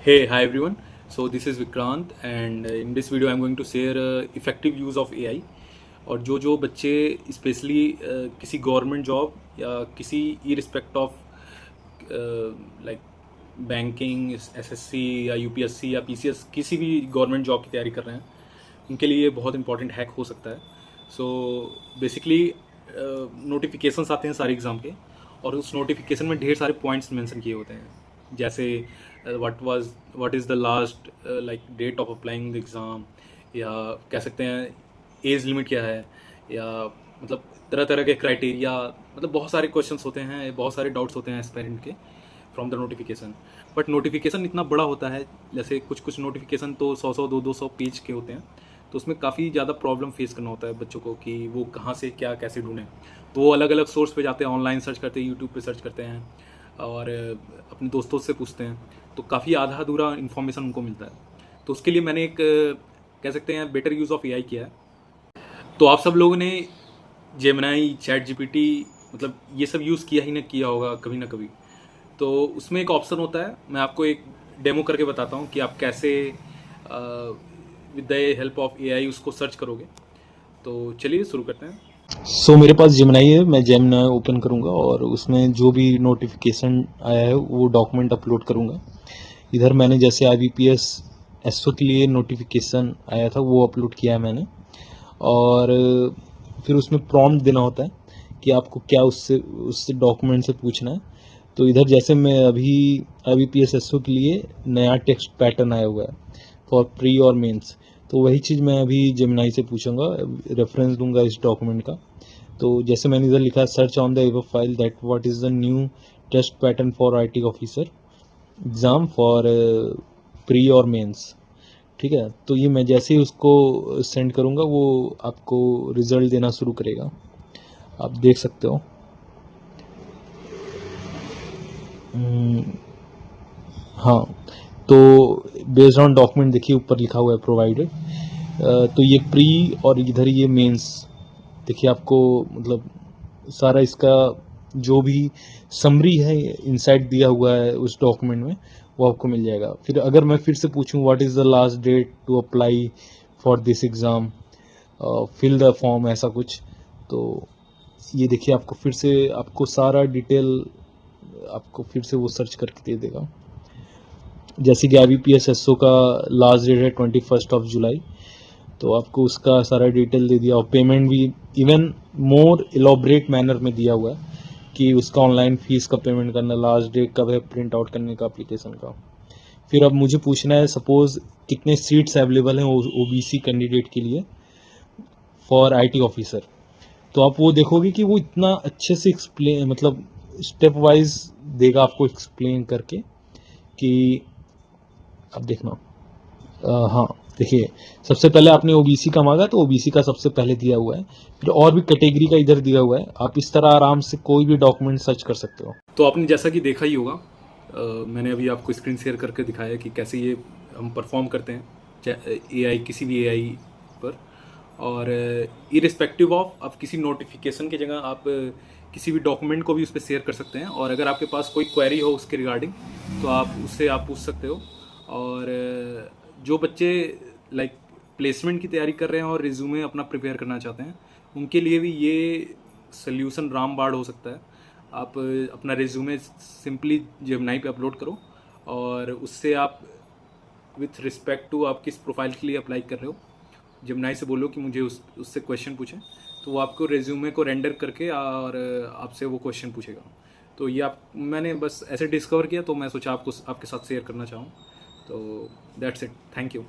Hey, hi everyone. So this is Vikrant and in this video I'm going to share effective use of AI और जो बच्चे specially किसी government job या किसी इरिस्पेक्ट of like banking SSC या UPSC या PCS किसी भी गवर्नमेंट जॉब की तैयारी कर रहे हैं उनके लिए ये बहुत इंपॉर्टेंट हैक हो सकता है। सो बेसिकली नोटिफिकेशंस आते हैं सारे एग्ज़ाम के और उस नोटिफिकेशन में ढेर सारे पॉइंट्स मेंशन किए होते हैं, जैसे what is the last like date of applying the exam, या कह सकते हैं एज लिमिट क्या है, या मतलब तरह तरह के क्राइटेरिया, मतलब बहुत सारे क्वेश्चंस होते हैं, बहुत सारे डाउट्स होते हैं एस्पायरेंट के from the notification. But notification इतना बड़ा होता है, जैसे कुछ नोटिफिकेशन तो 100 200 पेज के होते हैं, तो उसमें काफ़ी ज़्यादा प्रॉब्लम फेस करना होता है बच्चों को कि वो कहाँ से क्या कैसे ढूंढें। तो वो अलग अलग सोर्स पे जाते हैं, ऑनलाइन सर्च करते हैं, यूट्यूब पे सर्च करते हैं और अपने दोस्तों से पूछते हैं, तो काफ़ी आधा अधूरा इन्फॉर्मेशन उनको मिलता है। तो उसके लिए मैंने एक कह सकते हैं बेटर यूज़ ऑफ एआई किया है। तो आप सब लोगों ने जेमिनाई, चैट जीपीटी, मतलब ये सब यूज़ किया ही ना किया होगा कभी ना कभी। तो उसमें एक ऑप्शन होता है, मैं आपको एक डेमो करके बताता हूँ कि आप कैसे with the help of AI उसको सर्च करोगे। तो चलिए शुरू करते हैं। मेरे पास जेमिनाई है। मैं जेमिनाई ओपन करूंगा और उसमें जो भी नोटिफिकेशन आया है वो डॉक्यूमेंट अपलोड करूंगा। इधर मैंने जैसे IBPS एसओ के लिए नोटिफिकेशन आया था वो अपलोड किया है मैंने, और फिर उसमें प्रॉम्प्ट देना होता है कि आपको क्या उससे डॉक्यूमेंट से पूछना है। तो इधर जैसे मैं अभी IBPS एसओ के लिए नया टेक्स्ट पैटर्न आया हुआ है फॉर प्री और मेंस, तो वही चीज़ मैं अभी जेमिनाई से पूछूंगा, रेफरेंस दूंगा इस डॉक्यूमेंट का। तो जैसे मैंने इधर लिखा search on the above file that what is the new test pattern for IT officer exam for pre और मेंस। ठीक है, तो ये मैं जैसे ही उसको सेंड करूँगा वो आपको रिज़ल्ट देना शुरू करेगा, आप देख सकते हो। हाँ, तो बेस्ड ऑन डॉक्यूमेंट देखिए ऊपर लिखा हुआ है प्रोवाइडेड। तो ये प्री और इधर ये मेंस, देखिए आपको मतलब सारा इसका जो भी समरी है इनसाइड दिया हुआ है उस डॉक्यूमेंट में वो आपको मिल जाएगा। फिर अगर मैं फिर से पूछूं what is the last date to apply for this exam, fill the form, ऐसा कुछ, तो ये देखिए आपको फिर से आपको सारा डिटेल आपको फिर से वो सर्च करके दे देगा। जैसे कि IBPS एसओ का लास्ट डेट है 21 जुलाई, तो आपको उसका सारा डिटेल दे दिया और पेमेंट भी इवन मोर इलॉबरेट मैनर में दिया हुआ है कि उसका ऑनलाइन फीस का पेमेंट करना, लास्ट डेट कब है प्रिंट आउट करने का एप्लीकेशन का। फिर अब मुझे पूछना है सपोज कितने सीट्स अवेलेबल हैं OBC कैंडिडेट के लिए फॉर IT ऑफिसर। तो आप वो देखोगे कि वो इतना अच्छे से एक्सप्लेन, मतलब स्टेप वाइज देगा आपको एक्सप्लेन करके कि अब देखना। हाँ, देखिए सबसे पहले आपने OBC का मांगा तो OBC का सबसे पहले दिया हुआ है, फिर और भी कैटेगरी का इधर दिया हुआ है। आप इस तरह आराम से कोई भी डॉक्यूमेंट सर्च कर सकते हो। तो आपने जैसा कि देखा ही होगा, मैंने अभी आपको स्क्रीन शेयर करके दिखाया कि कैसे ये हम परफॉर्म करते हैं एआई, किसी भी एआई पर। और इरिस्पेक्टिव ऑफ आप किसी नोटिफिकेशन की जगह आप किसी भी डॉक्यूमेंट को भी उस पर शेयर कर सकते हैं, और अगर आपके पास कोई क्वेरी हो उसके रिगार्डिंग तो आप उससे आप पूछ सकते हो। और जो बच्चे लाइक प्लेसमेंट की तैयारी कर रहे हैं और रिज्यूमे अपना प्रिपेयर करना चाहते हैं उनके लिए भी ये सोल्यूशन रामबाण हो सकता है। आप अपना रिज्यूमे सिंपली जेमिनाई पे अपलोड करो और उससे आप विथ रिस्पेक्ट टू आप किस प्रोफाइल के लिए अप्लाई कर रहे हो जेमिनाई से बोलो कि मुझे उससे क्वेश्चन पूछें, तो वो आपको रिज्यूमे को रेंडर करके और आपसे वो क्वेश्चन पूछेगा। तो ये मैंने बस ऐसे डिस्कवर किया तो मैं सोचा आपको आपके साथ शेयर करना चाहूँ। तो दैट्स इट, थैंक यू।